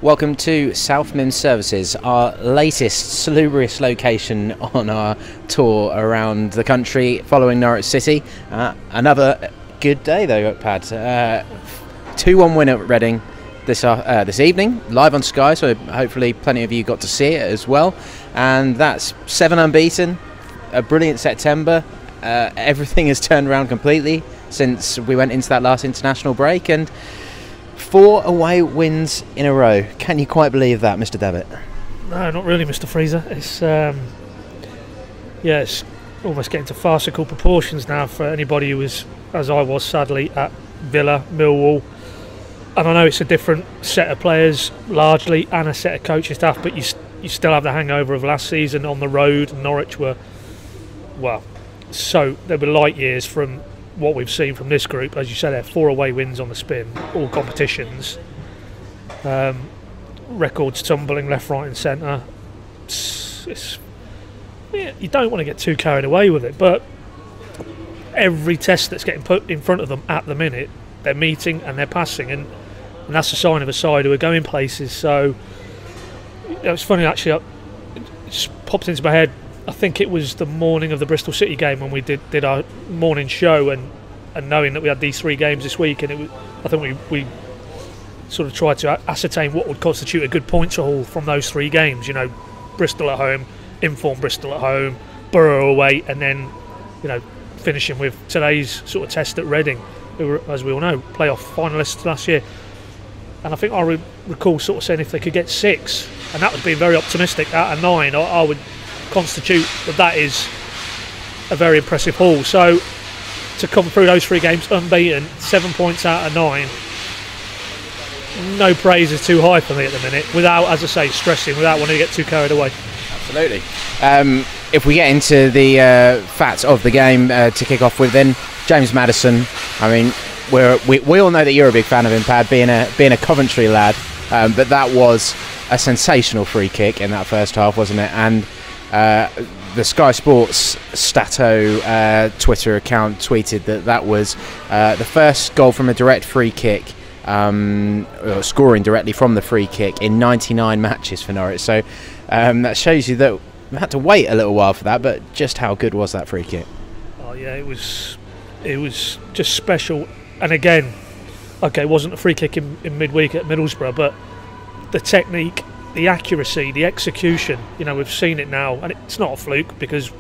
Welcome to South Mim Services, our latest salubrious location on our tour around the country following Norwich City. Another good day though, Pad. 2-1 win at Reading this evening, live on Sky, so hopefully plenty of you got to see it as well. And that's 7 unbeaten, a brilliant September. Everything has turned around completely since we went into that last international break, and 4 away wins in a row. Can you quite believe that, Mr. Davitt? No, not really, Mr. Freezer. It's it's almost getting to farcical proportions now for anybody who was, as I was sadly, at Villa, Millwall. And I know it's a different set of players largely and a set of coaching staff, but you still have the hangover of last season on the road. Norwich were, well, so they were light years from what we've seen from this group. As you said, there 4 away wins on the spin, all competitions. Records tumbling left, right and centre. You don't want to get too carried away with it, but every test that's getting put in front of them at the minute, they're meeting and they're passing, and that's a sign of a side who are going places. So it was funny actually, it just popped into my head. I think it was the morning of the Bristol City game when we did our morning show, and knowing that we had these 3 games this week, and I think we sort of tried to ascertain what would constitute a good points haul from those 3 games. You know, Bristol at home, informed Bristol at home, Borough away, and then, you know, finishing with today's sort of test at Reading, who were, as we all know, playoff finalists last year. And I think I recall sort of saying if they could get 6, and that was being very optimistic, out of 9, I would constitute that is a very impressive haul. So to come through those 3 games unbeaten, 7 points out of 9, no praise is too high for me at the minute, without, as I say, stressing, without wanting to get too carried away. Absolutely. If we get into the facts of the game to kick off with, then James Maddison, I mean, we all know that you're a big fan of him, Pad, being a Coventry lad, but that was a sensational free kick in that first half, wasn't it? And the Sky Sports Stato Twitter account tweeted that was the first goal from a direct free kick, scoring directly from the free kick in 99 matches for Norwich. So that shows you that we had to wait a little while for that, but just how good was that free kick? Oh yeah, it was just special. And again, okay, it wasn't a free kick in midweek at Middlesbrough, but the technique, the accuracy, the execution, you know, we've seen it now, and it's not a fluke because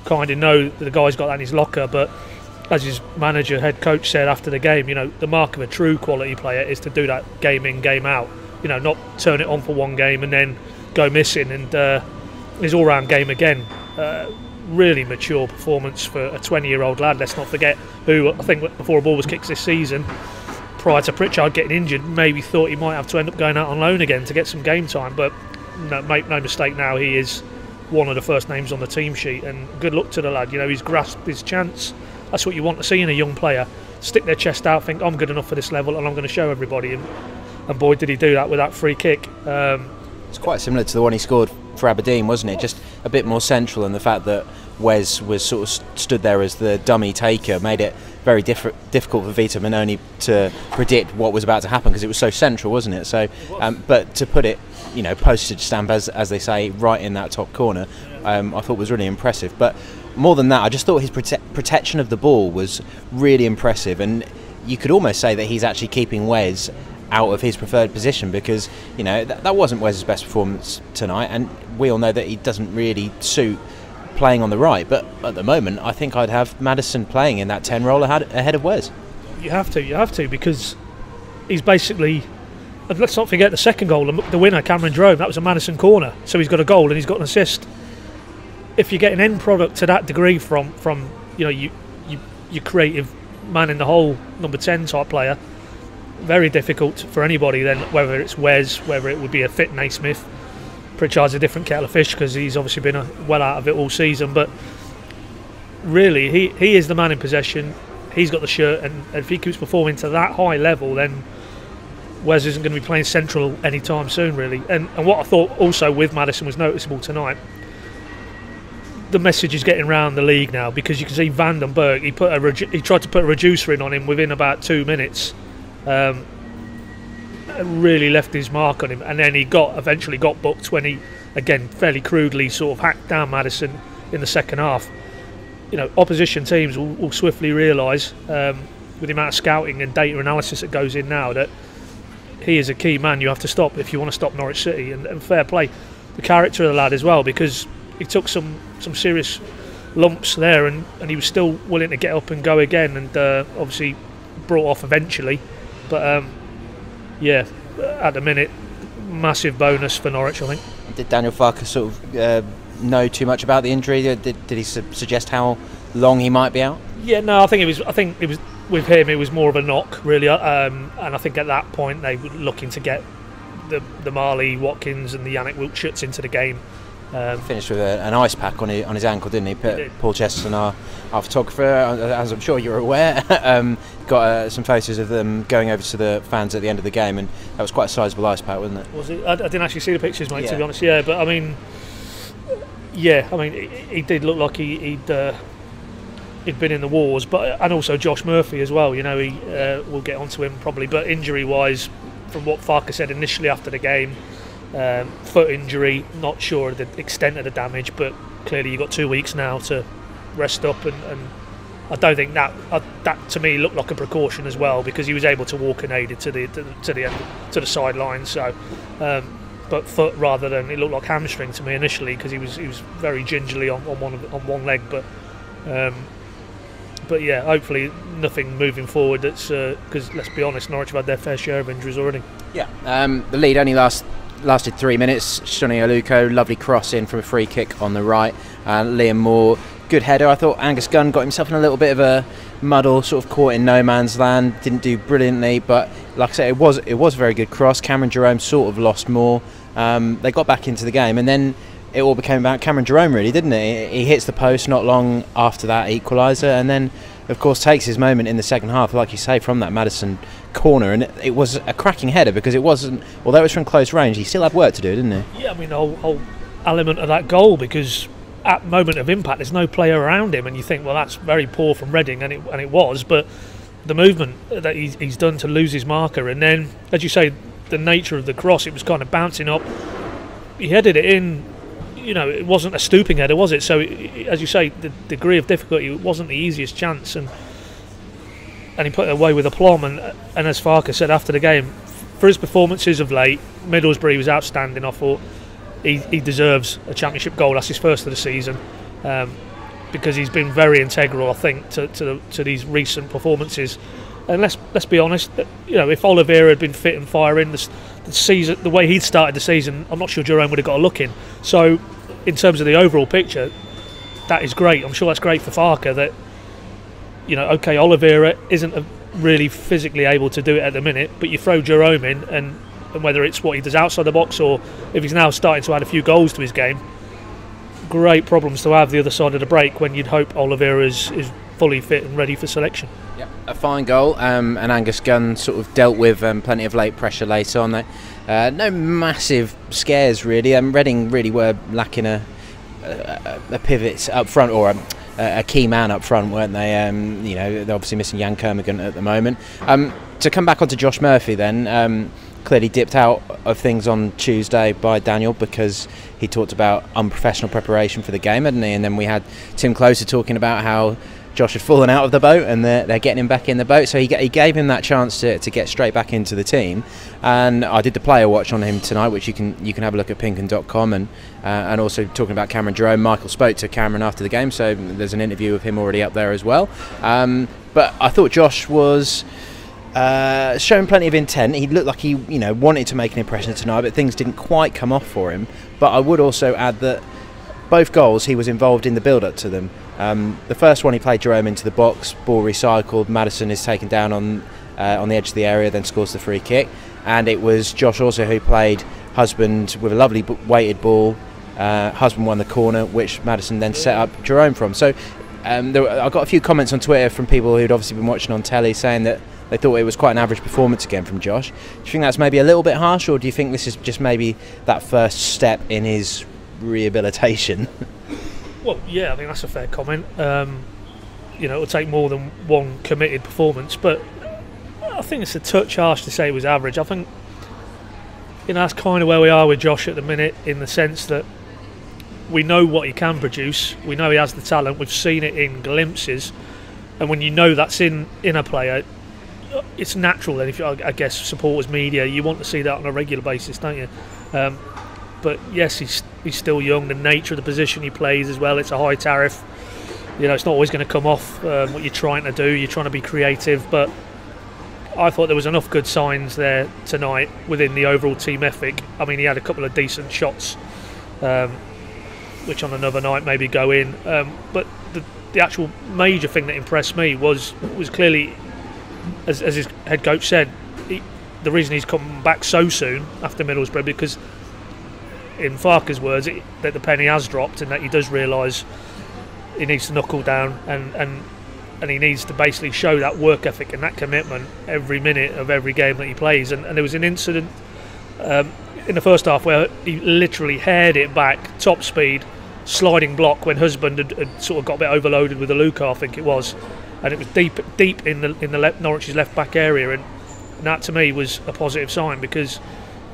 kind of know that the guy's got that in his locker, but as his manager, head coach said after the game, you know, the mark of a true quality player is to do that game in, game out, you know, not turn it on for 1 game and then go missing. And his all-round game again, really mature performance for a 20-year-old lad. Let's not forget who, I think before a ball was kicked this season, prior to Pritchard getting injured, maybe thought he might have to end up going out on loan again to get some game time. But no, make no mistake now, he is one of the first names on the team sheet, and good luck to the lad. You know, he's grasped his chance. That's what you want to see in a young player. Stick their chest out, think I'm good enough for this level and I'm going to show everybody. And boy, did he do that with that free kick. It's quite similar to the one he scored for Aberdeen, wasn't it? Just a bit more central, and the fact that Wes was sort of stood there as the dummy taker made it very difficult for Vita Minoni to predict what was about to happen, because it was so central, wasn't it? So, but to put it, you know, postage stamp, as they say, right in that top corner, I thought was really impressive. But more than that, I just thought his protection of the ball was really impressive, and you could almost say that he's actually keeping Wes out of his preferred position, because, you know, that wasn't Wes's best performance tonight, and we all know that he doesn't really suit playing on the right. But at the moment, I think I'd have Maddison playing in that 10 role ahead of Wes. You have to, because he's basically, let's not forget the second goal, the winner, Cameron Drome, that was a Maddison corner, so he's got a goal and he's got an assist. If you get an end product to that degree from you know, your creative man in the hole, number 10 type player, very difficult for anybody then, whether it's Wes, whether it would be a fit Naismith. Pritchard's a different kettle of fish because he's obviously been well out of it all season, but really he is the man in possession. He's got the shirt, and if he keeps performing to that high level, then Wes isn't going to be playing central anytime soon, really. And what I thought also with Maddison was noticeable tonight, the message is getting around the league now, because you can see Van den Berg, he tried to put a reducer in on him within about 2 minutes. really left his mark on him, and then he eventually got booked when he, again, fairly crudely sort of hacked down Maddison in the second half. You know, opposition teams will swiftly realise, with the amount of scouting and data analysis that goes in now, that he is a key man you have to stop if you want to stop Norwich City. And fair play, the character of the lad as well, because he took some serious lumps there, and he was still willing to get up and go again, and obviously brought off eventually. But yeah, at the minute, massive bonus for Norwich, I think. Did Daniel Farke sort of know too much about the injury? Did he suggest how long he might be out? Yeah, no, I think it was with him. It was more of a knock, really, and I think at that point they were looking to get the Marley, Watkins, and the Yannick Wiltschuts into the game. Finished with an ice pack on his ankle, didn't he? Paul Chesterton, our photographer, as I'm sure you're aware, got some photos of them going over to the fans at the end of the game, and that was quite a sizable ice pack, wasn't it? Was it? I didn't actually see the pictures, mate, to be honest. Yeah, but I mean, he did look like he'd been in the wars, and also Josh Murphy as well. You know, we'll get onto him probably, but injury-wise, from what Farke said initially after the game, foot injury, not sure of the extent of the damage, but clearly you've got 2 weeks now to rest up, and I don't think that to me looked like a precaution as well, because he was able to walk unaided to the sideline. So, but foot rather than, it looked like hamstring to me initially, because he was very gingerly on one leg, but yeah, hopefully nothing moving forward. That's because let's be honest, Norwich have had their fair share of injuries already. Yeah, the lead only lasted 3 minutes. Sonny Aluko, lovely cross in from a free kick on the right. Liam Moore, good header. I thought Angus Gunn got himself in a little bit of a muddle, sort of caught in no man's land. Didn't do brilliantly, but like I say, it was a very good cross. Cameron Jerome sort of lost more. They got back into the game, and then it all became about Cameron Jerome, really, didn't it? He hits the post not long after that equaliser, and then, of course, takes his moment in the second half, like you say, from that Maddison corner. And it was a cracking header, because it wasn't, although it was from close range, he still had work to do, didn't he? Yeah, I mean, the whole element of that goal, because at moment of impact, there's no player around him, and you think, well, that's very poor from Reading, and it was, but the movement that he's done to lose his marker, and then, as you say, the nature of the cross, it was kind of bouncing up. He headed it in. You know, it wasn't a stooping header, was it? So, as you say, the degree of difficulty, it wasn't the easiest chance, and he put it away with aplomb. And as Farke said after the game, for his performances of late, Middlesbrough was outstanding. I thought he deserves a championship goal. That's his first of the season, because he's been very integral, I think, to these recent performances. And let's be honest, you know, if Oliveira had been fit and firing the season, the way he'd started the season, I'm not sure Jerome would have got a look in. So, in terms of the overall picture, that is great. I'm sure that's great for Farke that, you know, okay, Oliveira isn't really physically able to do it at the minute, but you throw Jerome in, and whether it's what he does outside the box or if he's now starting to add a few goals to his game, great problems to have the other side of the break when you'd hope Oliveira is fully fit and ready for selection. Yeah, a fine goal, and Angus Gunn sort of dealt with plenty of late pressure later on. No massive scares really. Reading really were lacking a pivot up front, or a key man up front, weren't they? You know, they're obviously missing Jan Kermigan at the moment. To come back onto Josh Murphy then, clearly dipped out of things on Tuesday by Daniel, because he talked about unprofessional preparation for the game, hadn't he? And then we had Tim Closer talking about how Josh had fallen out of the boat, and they're getting him back in the boat. So he gave him that chance to get straight back into the team. And I did the player watch on him tonight, which you can have a look at PinkUn.com, and also talking about Cameron Jerome. Michael spoke to Cameron after the game, so there's an interview of him already up there as well. But I thought Josh was showing plenty of intent. He looked like he wanted to make an impression tonight, but things didn't quite come off for him. But I would also add that both goals he was involved in the build-up to them. The first one, he played Jerome into the box, ball recycled, Maddison is taken down on the edge of the area, then scores the free kick. And it was Josh also who played Husband with a lovely weighted ball. Husband won the corner, which Maddison then set up Jerome from. So I got a few comments on Twitter from people who'd obviously been watching on telly saying that they thought it was quite an average performance again from Josh. Do you think that's maybe a little bit harsh, or do you think this is just maybe that first step in his rehabilitation? Well, yeah, I think that's a fair comment. You know, it'll take more than one committed performance, but I think it's a touch harsh to say it was average. I think that's kind of where we are with Josh at the minute, in the sense that we know what he can produce. We know he has the talent. We've seen it in glimpses, and when you know that's in a player, it's natural. Then, if I guess supporters, media, you want to see that on a regular basis, don't you? But yes, he's still young. The nature of the position he plays as well. It's a high tariff. It's not always going to come off what you're trying to do. You're trying to be creative, but I thought there was enough good signs there tonight within the overall team ethic. I mean, he had a couple of decent shots, which on another night maybe go in. But the actual major thing that impressed me was clearly, as his head coach said, the reason he's come back so soon after Middlesbrough, because in Farke's words, that the penny has dropped, and that he does realise he needs to knuckle down and he needs to basically show that work ethic and that commitment every minute of every game that he plays. And there was an incident in the first half where he literally haired it back, top speed, sliding block, when Husband had sort of got a bit overloaded with the Luca, I think it was, and it was deep in the Norwich's left back area, and that to me was a positive sign, because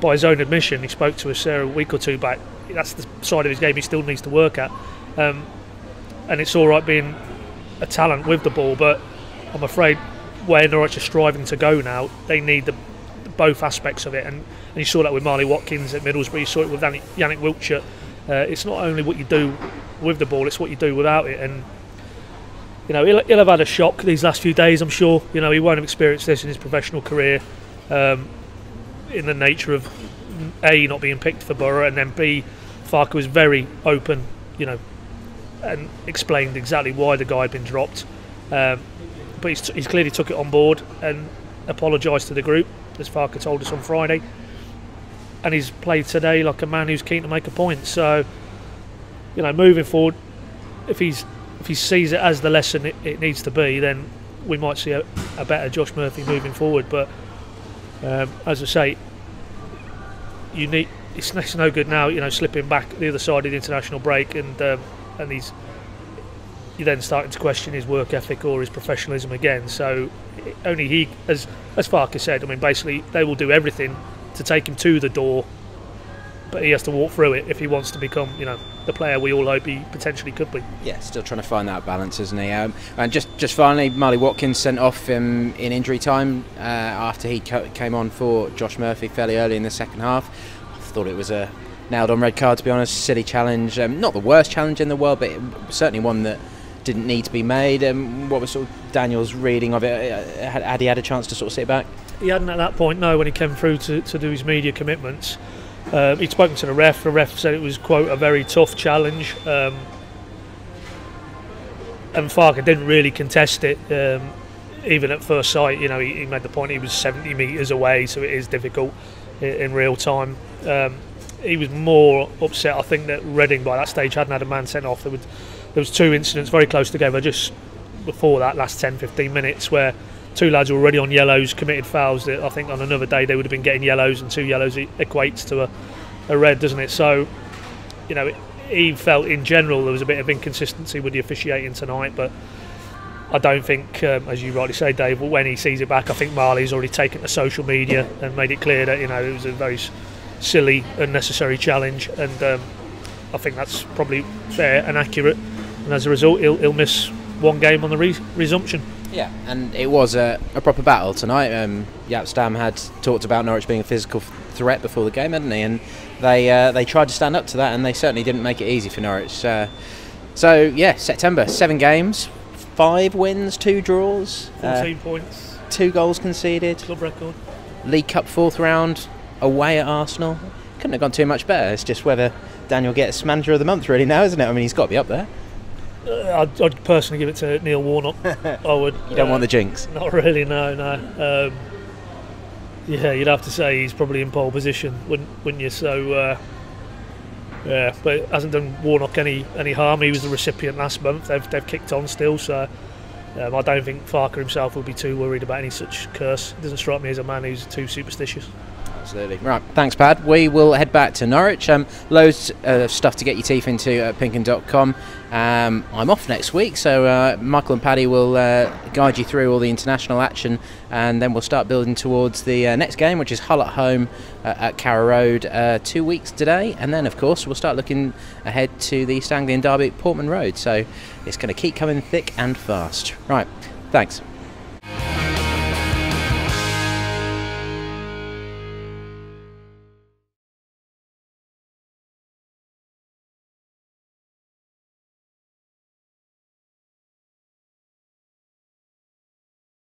by his own admission, he spoke to us there a week or two back, that's the side of his game he still needs to work at, and it's all right being a talent with the ball, but I'm afraid where Norwich are striving to go now, they need both aspects of it, and you saw that with Marley Watkins at Middlesbrough, you saw it with Yannick Wiltshire. It's not only what you do with the ball, it's what you do without it, and he'll have had a shock these last few days, I'm sure. He won't have experienced this in his professional career, in the nature of A, not being picked for Borough, and then B, Farke was very open, and explained exactly why the guy had been dropped, but he's clearly took it on board and apologised to the group, as Farke told us on Friday, and he's played today like a man who's keen to make a point. So moving forward, if he sees it as the lesson it needs to be, then we might see a better Josh Murphy moving forward. But as I say, it's no good now slipping back the other side of the international break, and you're then starting to question his work ethic or his professionalism again. So only he, as Farke said, I mean, basically they will do everything to take him to the door, but he has to walk through it if he wants to become the player we all hope he potentially could be. Yeah, still trying to find that balance, isn't he? And just finally, Marley Watkins sent off in injury time after he came on for Josh Murphy fairly early in the second half. I thought it was a nailed-on red card, to be honest. Silly challenge, not the worst challenge in the world, but certainly one that didn't need to be made. What was sort of Daniel's reading of it? Had he had a chance to sort of sit back? He hadn't at that point, no, when he came through to do his media commitments. He'd spoken to the ref. The ref said it was, quote, a very tough challenge, and Farke didn't really contest it, even at first sight. He made the point he was 70 metres away, so it is difficult in real time. He was more upset, I think, that Reading by that stage hadn't had a man sent off. There was two incidents very close together just before that last 10-15 minutes where two lads were already on yellows, committed fouls that I think on another day they would have been getting yellows, and 2 yellows equates to a red, doesn't it? So he felt in general there was a bit of inconsistency with the officiating tonight, but I don't think, as you rightly say, Dave, when he sees it back, I think Marley's already taken to social media and made it clear that it was a very silly, unnecessary challenge, and I think that's probably fair and accurate, and as a result he'll miss one game on the resumption. Yeah, and it was a proper battle tonight. Jaap Stam had talked about Norwich being a physical threat before the game, hadn't he? And they tried to stand up to that, and they certainly didn't make it easy for Norwich. So yeah, September, 7 games, 5 wins, 2 draws, 14 points, 2 goals conceded, club record, League Cup 4th round away at Arsenal. Couldn't have gone too much better. It's just whether Daniel gets manager of the month really now, isn't it? I mean, he's got to be up there. I'd personally give it to Neil Warnock. I would. You don't want the jinx? Not really, no. Yeah, you'd have to say he's probably in pole position, wouldn't you? So, yeah, but it hasn't done Warnock any harm. He was the recipient last month. They've kicked on still, so I don't think Farke himself would be too worried about any such curse. It doesn't strike me as a man who's too superstitious. Absolutely. Right, thanks, Pad. We will head back to Norwich. Loads of stuff to get your teeth into at PinkUn.com. I'm off next week, so Michael and Paddy will guide you through all the international action, and then we'll start building towards the next game, which is Hull at home at Carrow Road 2 weeks today, and then of course we'll start looking ahead to the East Anglian derby at Portman Road. So it's going to keep coming thick and fast. Right, thanks.